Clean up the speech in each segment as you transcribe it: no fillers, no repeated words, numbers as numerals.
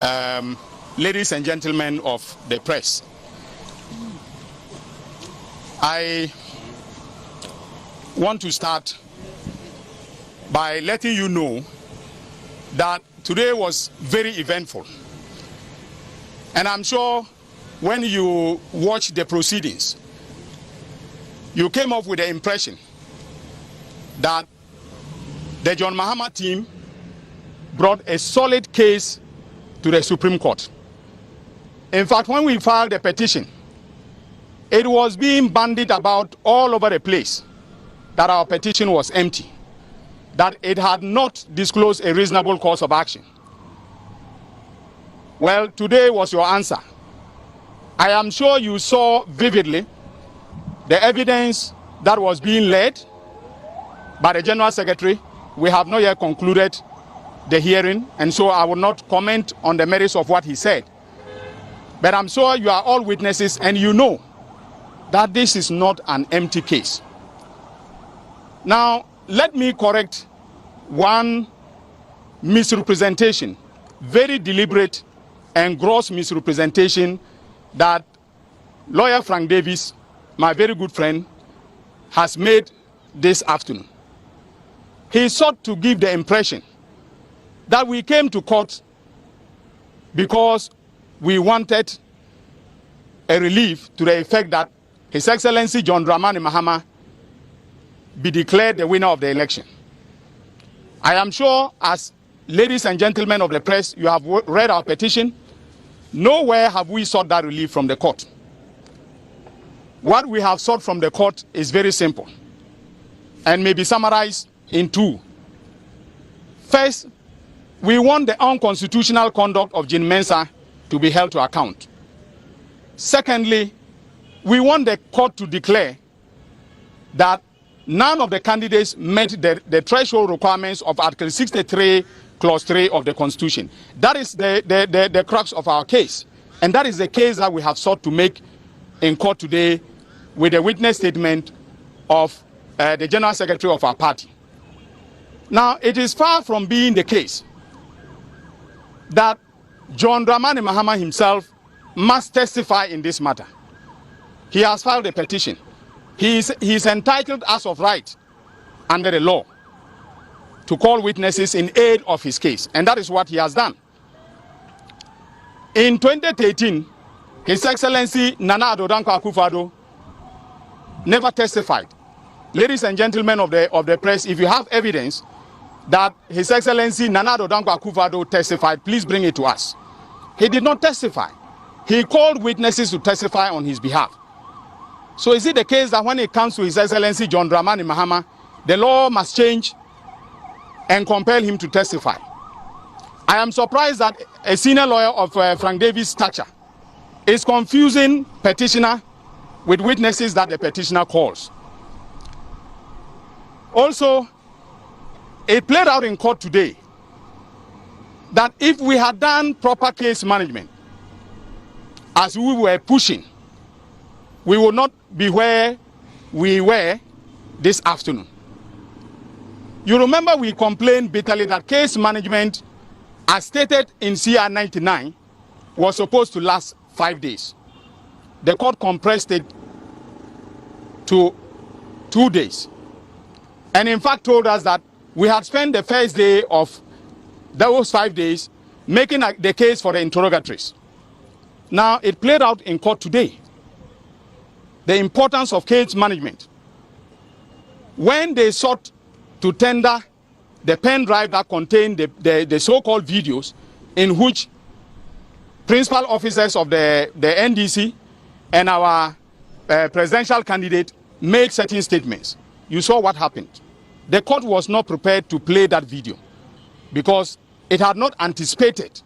Ladies and gentlemen of the press, I want to start by letting you know that today was very eventful. And I'm sure when you watched the proceedings, you came up with the impression that the John Mahama team brought a solid case to the Supreme Court. In fact, when we filed the petition, it was being bandied about all over the place that our petition was empty, that it had not disclosed a reasonable course of action. Well, today was your answer. I am sure you saw vividly the evidence that was being led by the General Secretary. We have not yet concluded the hearing, and so I will not comment on the merits of what he said. But I'm sure you are all witnesses and you know that this is not an empty case. Now, let me correct one misrepresentation, very deliberate and gross misrepresentation that lawyer Frank Davis, my very good friend, has made this afternoon. He sought to give the impression that we came to court because we wanted a relief to the effect that His Excellency John Dramani Mahama be declared the winner of the election. I am sure, as ladies and gentlemen of the press, you have read our petition. Nowhere have we sought that relief from the court. What we have sought from the court is very simple and may be summarized in two. First, we want the unconstitutional conduct of Jean Mensah to be held to account. Secondly, we want the court to declare that none of the candidates met the threshold requirements of Article 63, Clause 3 of the Constitution. That is the crux of our case. And that is the case that we have sought to make in court today with the witness statement of the General Secretary of our party. Now, it is far from being the case that John Dramani Mahama himself must testify in this matter. He has filed a petition. He is entitled as of right under the law to call witnesses in aid of his case, and that is what he has done. In 2013, His Excellency Nana Addo Dankwa Akufo-Addo never testified. Ladies and gentlemen of the press, if you have evidence that His Excellency Nana Addo Dankwa Akufo-Addo testified, please bring it to us. He did not testify. He called witnesses to testify on his behalf. So is it the case that when it comes to His Excellency John Dramani Mahama, the law must change and compel him to testify? I am surprised that a senior lawyer of Frank Davis' stature is confusing petitioner with witnesses that the petitioner calls. Also, it played out in court today that if we had done proper case management, as we were pushing, we would not be where we were this afternoon. You remember we complained bitterly that case management, as stated in CR 99, was supposed to last 5 days. The court compressed it to 2 days. And in fact told us that we had spent the first day of those 5 days making the case for the interrogatories. Now, it played out in court today. The importance of case management. When they sought to tender the pen drive that contained the so-called videos in which principal officers of the NDC and our presidential candidate made certain statements, you saw what happened. The court was not prepared to play that video because it had not anticipated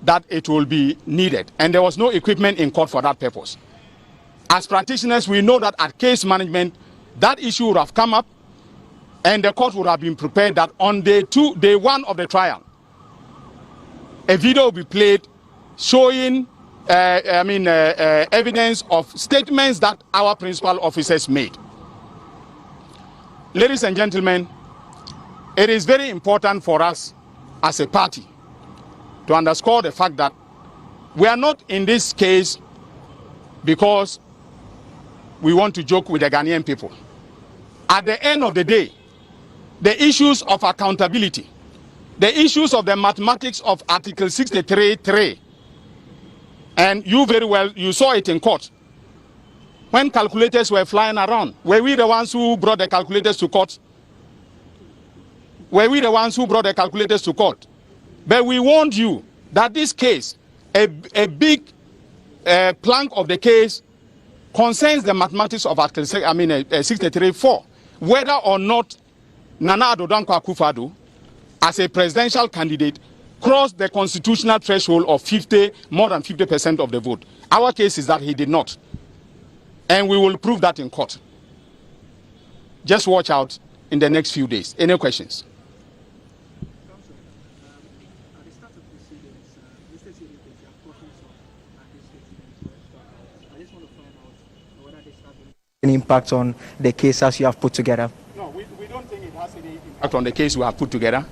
that it will be needed, and there was no equipment in court for that purpose. As practitioners, we know that at case management, that issue would have come up, and the court would have been prepared that on day one of the trial, a video will be played showing evidence of statements that our principal officers made. Ladies and gentlemen, it is very important for us as a party to underscore the fact that we are not in this case because we want to joke with the Ghanaian people. At the end of the day, the issues of accountability, the issues of the mathematics of Article 63(3), and you very well, you saw it in court. When calculators were flying around, were we the ones who brought the calculators to court? Were we the ones who brought the calculators to court? But we warned you that this case, a big plank of the case concerns the mathematics of Article 63(4), whether or not Nana Addo Dankwa Akufo-Addo, as a presidential candidate, crossed the constitutional threshold of more than 50% of the vote. Our case is that he did not. And we will prove that in court. Just watch out in the next few days. Any questions? Any impact on the case as you have put together? No, we don't think it has any impact on the case we have put together.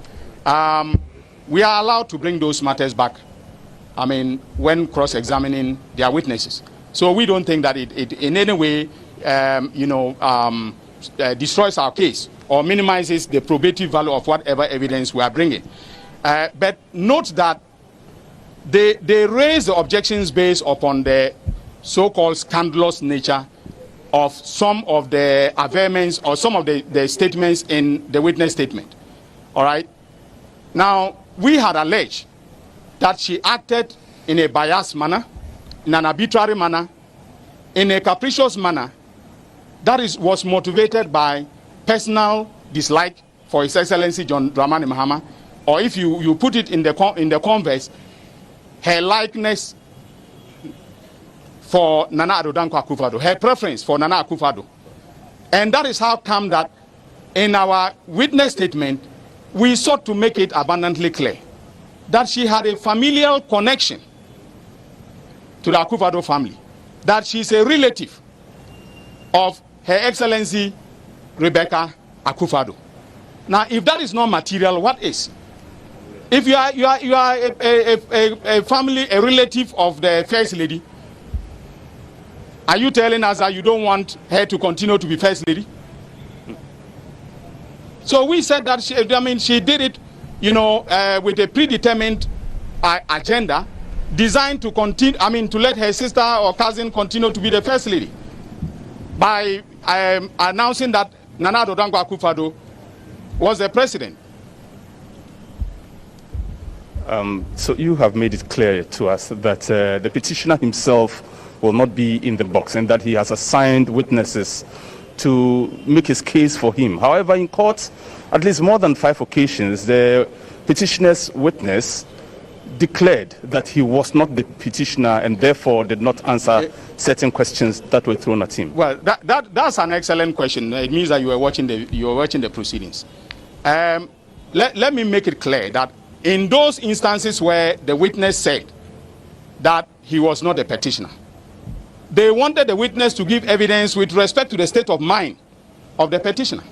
We are allowed to bring those matters back, when cross-examining their witnesses. So we don't think that it in any way, destroys our case or minimizes the probative value of whatever evidence we are bringing. But note that they raise the objections based upon the so-called scandalous nature of some of the averments or some of the statements in the witness statement. All right? Now, we had alleged that she acted in a biased manner, in an arbitrary manner, in a capricious manner that was motivated by personal dislike for His Excellency John Dramani Mahama, or if you put it in the converse, her likeness for Nana Addo Dankwa Akufo-Addo, her preference for Nana Akufo-Addo. And that is how come that in our witness statement, we sought to make it abundantly clear that she had a familial connection to the Akufo-Addo family, that she's a relative of Her Excellency Rebecca Akufo-Addo. Now, if that is not material, what is? If you are a family, a relative of the First Lady, are you telling us that you don't want her to continue to be First Lady? So we said that she did it, with a predetermined agenda designed to continue, to let her sister or cousin continue to be the First Lady by announcing that Nana Addo Dankwa Akufo-Addo was the president. So you have made it clear to us that the petitioner himself will not be in the box and that he has assigned witnesses to make his case for him. However, in court, at least more than 5 occasions, the petitioner's witness declared that he was not the petitioner and therefore did not answer certain questions that were thrown at him. Well, that's an excellent question. It means that you were watching the proceedings. Let me make it clear that in those instances where the witness said that he was not a petitioner, they wanted the witness to give evidence with respect to the state of mind of the petitioner.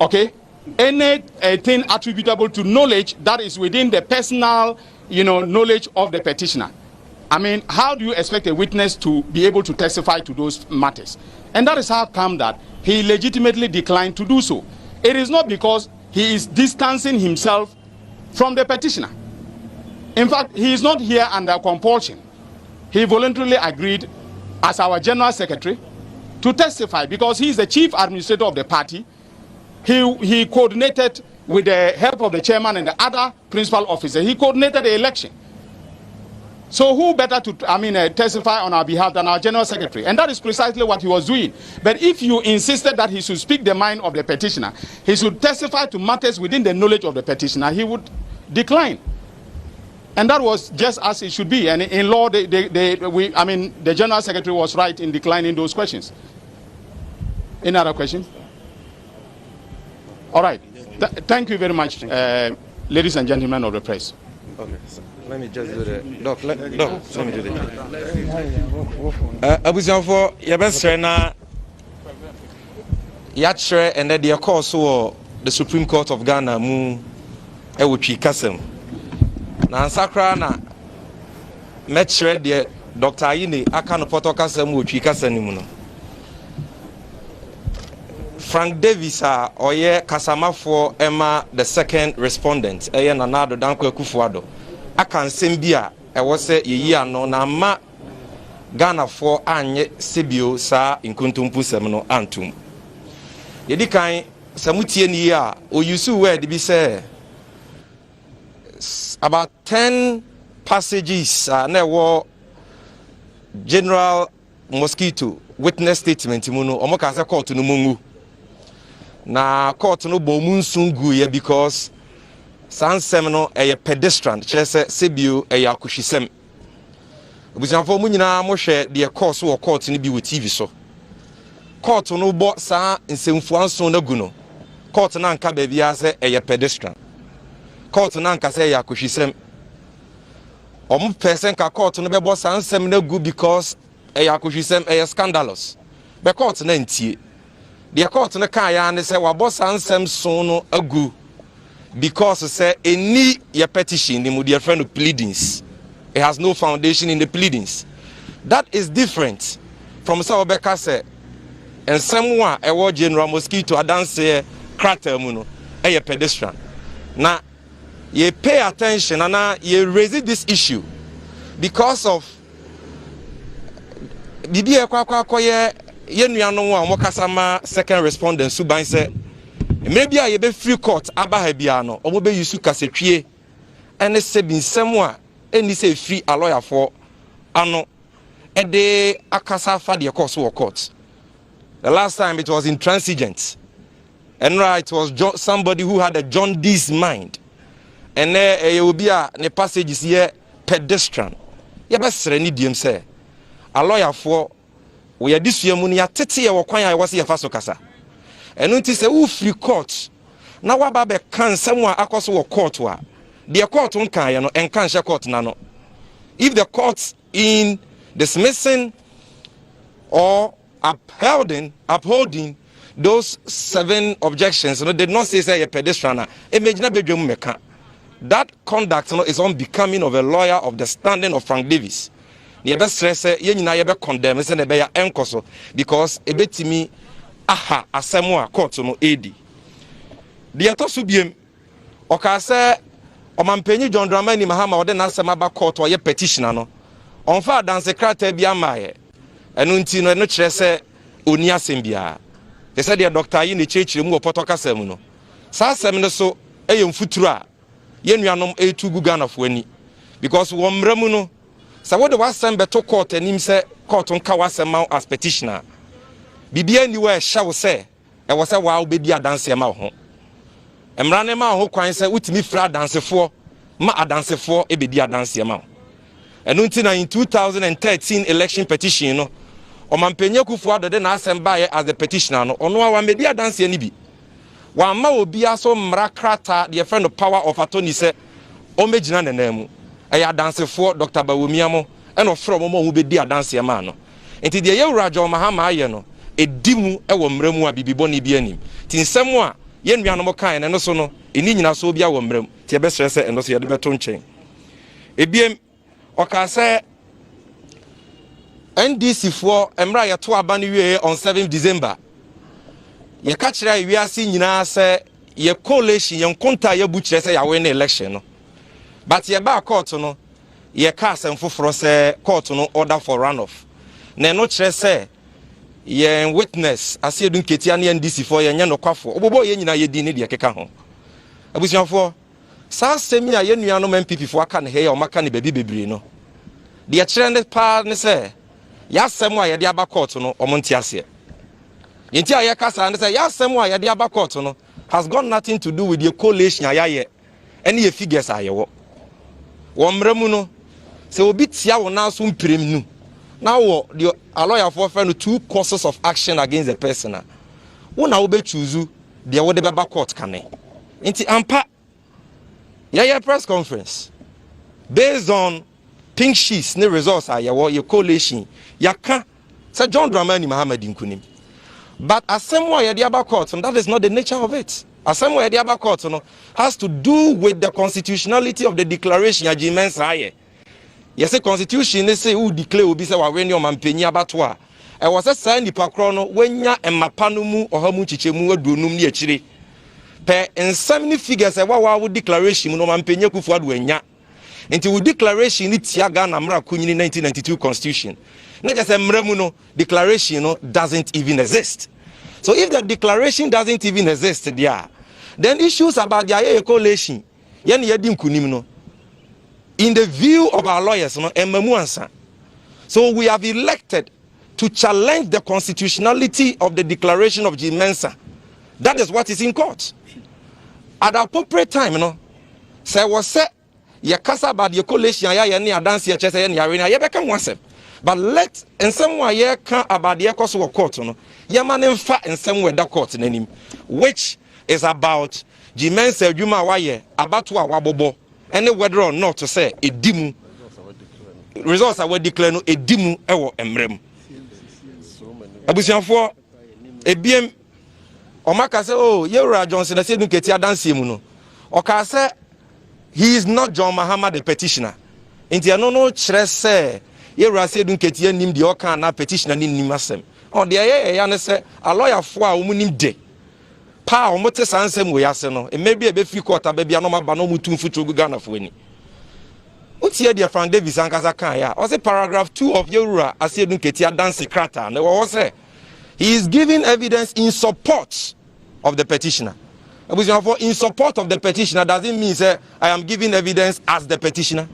Okay? Anything attributable to knowledge that is within the personal, knowledge of the petitioner. How do you expect a witness to be able to testify to those matters? And that is how come that he legitimately declined to do so. It is not because he is distancing himself from the petitioner. In fact, he is not here under compulsion. He voluntarily agreed as our general secretary to testify because he is the chief administrator of the party. He coordinated with the help of the chairman and the other principal officer. He coordinated the election. So who better to testify on our behalf than our general secretary? And that is precisely what he was doing. But if you insisted that he should speak the mind of the petitioner, he should testify to matters within the knowledge of the petitioner, he would decline. And that was just as it should be. And in law, the general secretary was right in declining those questions. Any other questions? All right. Thank you very much, ladies and gentlemen of the press. Okay, so let me just do that. Doc, let me do that. Abusianfo, yebesre na yatre and the course the Supreme Court of Ghana mu ewotwi kasem. na ansakra na metre de Dr. Ayine aka no poto kasa mu otwi kasa ni mu no Frank Davis a oye kasamafo ema the second respondent eye Nanado Dankwa Kufuado aka nsem bi a ewo se yeyi ano na ma Ghana for anye sebio sa inkuntumpu sem no antum yedi kan samutie ni a oyusu word bi say about 10 passages na ewo General Mosquito witness statement mu no omo ka say court no mungu na court no bo munsungu ye because sansem no eye pedestrian chese sebio eye akushisem obusanfo mu nyina mo hwe de course wo court ni bi wo TV so court no bo sa nsemfu anso na gu no court na nka ba bia se eye pedestrian court na nka se eye akushisem person ka court no be bo sa nsem na gu because eye akushisem eye scandalous be court na ntie the court no kan ya ne say wa boss ansem so no agu because say any your petition the dear friend of pleadings it has no foundation in the pleadings. That is different from say obeka say and someone e wo General Mosquito adanse crater mu no e pedestrian na ye pay attention and ye raise this issue because of bibi e kwa ye yenuano wa omokasama second respondent suban say maybe a ye be free court aba ha bia no omo be yusu kasetwie ene se binsem a eni se free a lawyer for ano e de akasa fa de course wo court. The last time it was intransigent and right, it was somebody who had a jaundiced mind and there will be a ne passages here pedestrian ye be sere ni diem say a lawyer for we are this year money atete ye wokwan ya wase ye faso kasa enu nti se wo free court na waba be kan samu akoso wo court wa the court nkan ye no enkan she court na no if the court in dismissing or upholding those 7 objections no did not say a pedestrian imagine bedwem meka that conduct no is unbecoming of a lawyer of the standing of Frank Davis. Ye be stress ye nyina ye be condemn se ne be ya enkoso because ebetimi aha asemu a court no edi de atoso biem oka se omampanyi John Dramani Mahama ode na asema ba court o ye petitioner no onfa dance krata bia maye enu nti no eno kire se oni asem bia they said the doctor yi ne chechire mu opoto kasam no sa asem ne so eye mfuturu a ye nuanom etugu Ghana fo ani because wo mramu no so what the was send beto court anim say court nka wasema as petitioner bibia ni we hya wo say e wo say wa obedi adanse ma ho emra ne ma ho kwan say utimi fra adansefo ma adansefo ebedi adanse ma ho enu nti na in 2013 election petition no omampenye Kufuado de na assemble as the petitioner no ono wa medi adanse ni bi wa ma obi aso mra krata the friend of power of attorney say o megina nenamu aya dansefo Dr. Bawomiamo eno from mo hu bedi adanse ma no enti de ye wurajo Mahama aye no edimu e wo mramu a bibibo ni bi anim ti nsem a ye nuanom kan ne no so no eni nyina so bia wo mram ti e be stress eno so ye de beto nchen ebiem oka se NDC for emra ye to aba ni wie on 7 December ye ka kire ye wiase nyina se ye coalition ye nkonta ye bu kire se ya win election no but ye ba court no ye ka asem foforo se court no order for runoff na no kire se ye witness asiedu nketia na NDC for ye nya no kwafo obobo ye nyina ye di ne de keka ho abusuafo sa semi a ye nuanom MPP fo aka ne he ya o maka ne baby bebre no de kire ne pa ne se ya asem a ye de aba court no o monti ase yenti a ye kasa ne se ya asem a ye de aba court no has got nothing to do with the coalition ayaye any ye figures ayewo wo mramu no se obi tia wo na so mprem nu now the lawyer for friend 2 courses of action against the person wo na wo be choose the wo de beba court kane nti ampa ya press conference based on pink sheets ne results ayewo your coalition yaka say John Dramani Mahama nkunim but asem wa ye de aba court and that is not the nature of it Asem where the other court has to do with the constitutionality of the declaration ya jimensa aye. Yes, the constitution they say who declare will be say when your man penny abattoir. I was a sign nipa krono when ya and mapanumu or hamu chichemu adunum ni achiri. Per and so many figures wa would declaration no man penny kufuad wenya. Until declaration it's yaga namra kunyi 1992 constitution. Not just a mremuno declaration doesn't even exist. So if the declaration doesn't even exist there, then issues about the coalition, in the view of our lawyers, so we have elected to challenge the constitutionality of the declaration of Jimensa. That is what is in court. At the appropriate time, say was said, ya kasa about the coalition, ya ni dance ya chesa ya arena, ya become one. But let in some way ya can about the course of court, ya man in fact in some way that court name, which is about Jimensa Juma Waye, about to our bobo, and whether or not to say a dimu results are declared a dimu ewo emrem. Abusian for a BM Omaka say, oh, Yera Johnson, I said, look at your dance muno. Oka say he is not John Mahama the petitioner. Inti no chere say Yera said, look at your name the Oka na petitioner ni masem. On the air, say a lawyer for a woman day. Pa omote sansem we ase no e maybe e be free court baby anoma ba no mutum futu Ghana for ani utie dia Frank Davis ankasa kan ya o say paragraph 2 of Yewura Asiedu Ketia dance krata na wo say he is giving evidence in support of the petitioner. In support of the petitioner doesn't mean say I am giving evidence as the petitioner.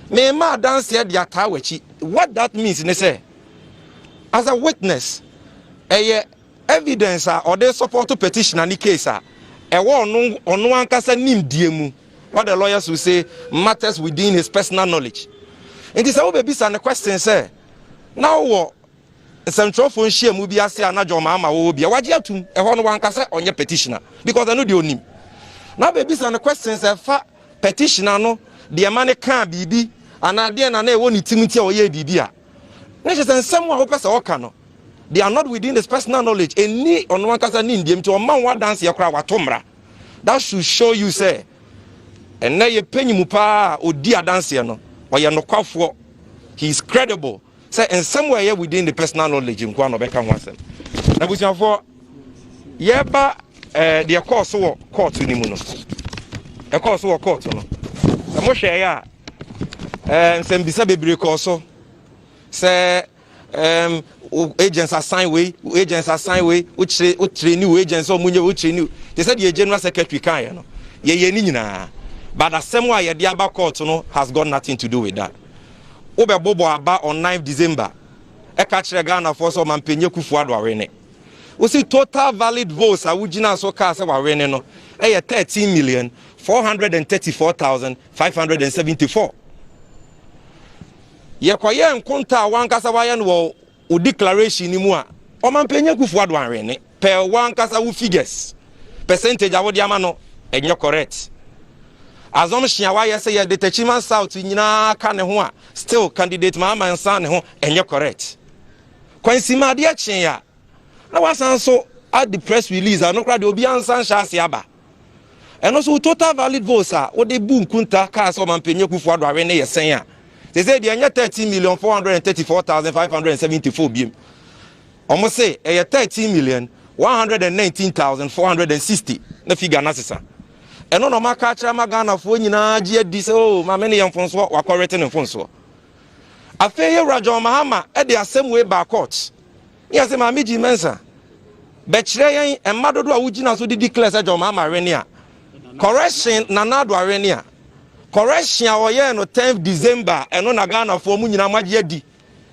Me ma dance here dia tawechi. What that means ne say as a witness evidence or they support to petition any case on one case nim diemu what the lawyers will say matters within his personal knowledge. And this will be some question say now what central phone share mu bi ase anajo mama wo bia waje atum e ho no wan case onye petitioner because I know the onim now be some question say fa petitioner no the man can bibi ana de na na e woni timiti a oye bibi a na je say nsem a wo pese o ka no they are not within his personal knowledge. Any on one case ni ndiem to man wa dance yakra watomra. That should show you say and na ye penyimu pa odi adanse no oye no kwafo he is credible say in somewhere within the personal knowledge nkwa no beka ho asem na busianfo ye ba the course wo court ni mu no e course wo court no mo hwe ya nsem bisa bebre course say agents assign way which train agents or munye which train they said the general secretary kan no ye ni nyina but the same way the aba court no has got nothing to do with that obe bobo aba on 9th December e ka kire Ghana for so mampenye kufuado awene we see total valid votes awugina so ka se wawene no e 13,434,574 ye koye nkonta wankasa waye no o declaration ni mu a o man penye kufuado anwene per one kasa wo figures percentage awodi ama no enye correct assumption waye say the Techiman South nyina ka ne ho a still candidate ma mansa ne ho enye correct kwansi ma de achen ya na wasan so at the press release anokra de obi ansan sha ase aba eno so total valid votes a wo de bu nkunta ka so man penye kufuado anwene ye sen a they say they are 13,434,574 BM. Almost say 13,119,460. The figure necessary. And no ma catch Ghana for nyina GD say oh ma many young fonso wa correcting in fonso. Afeye Rajon Mahama at the same way back court. Yes, ma miji mensa. Betchre yan and madodo awugina so declare say John Mahama renia. Correction nanado arenia. Correction oye no 10th December eno na Ghana for mu nyina magye di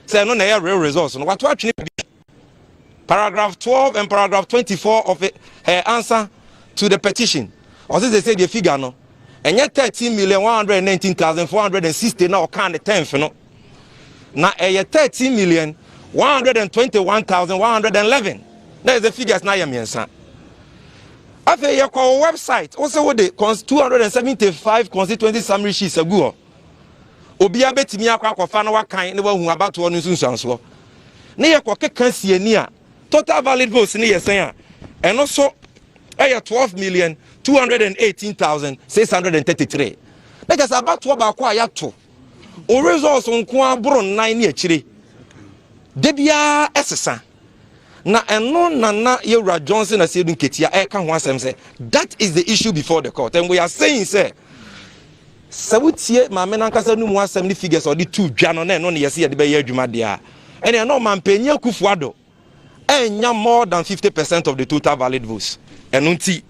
say no na real results no what paragraph 12 and paragraph 24 of her answer to the petition or they say the figure no enye 13,119,460 na o kan the 10th no na 13,121,111 that is the figures na yemiensa. After your website, also with the 275 constituency summary sheets a go. Obia betimi akwa fa na wakan ne wahu about one nsunsanso. Ne ye koke kan sie ni a total valid votes ne yesen a. Eno so ɛyɛ 12,218,633 na kasa abatoɔ baako a yɛato o results nko aboro 9 ne akyire debia ɛsesa na ɛno nana yɛwura Johnson na sɛdu nketia ɛka ho asɛm sɛ that is the issue before the court, and we are saying sɛ wotie maame nankasa no mu asɛm ne figures ɔde tu dwa no na ɛno ne yɛse yɛde bɛyɛ adwuma deɛ a ɛne ɛno mampanyi Akufo-Addo ɛnya more than 50% of the total valid votes ɛno nti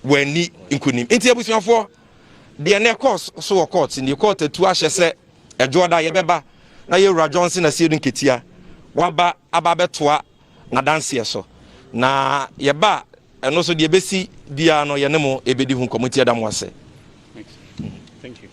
wani nkunim nti abusuafoɔ deɛ ne course so wɔ court ne court atu ahyɛ sɛ ɛdwoɔda yɛbɛba na yɛwura Johnson na sɛdu nketia waba aba bɛtoa na danseɛ so na yɛba ɛno so deɛ bɛsi biara no yɛne mo ɛbɛdi ho nkɔmmɔ ti ɛda mo ase. Thank you.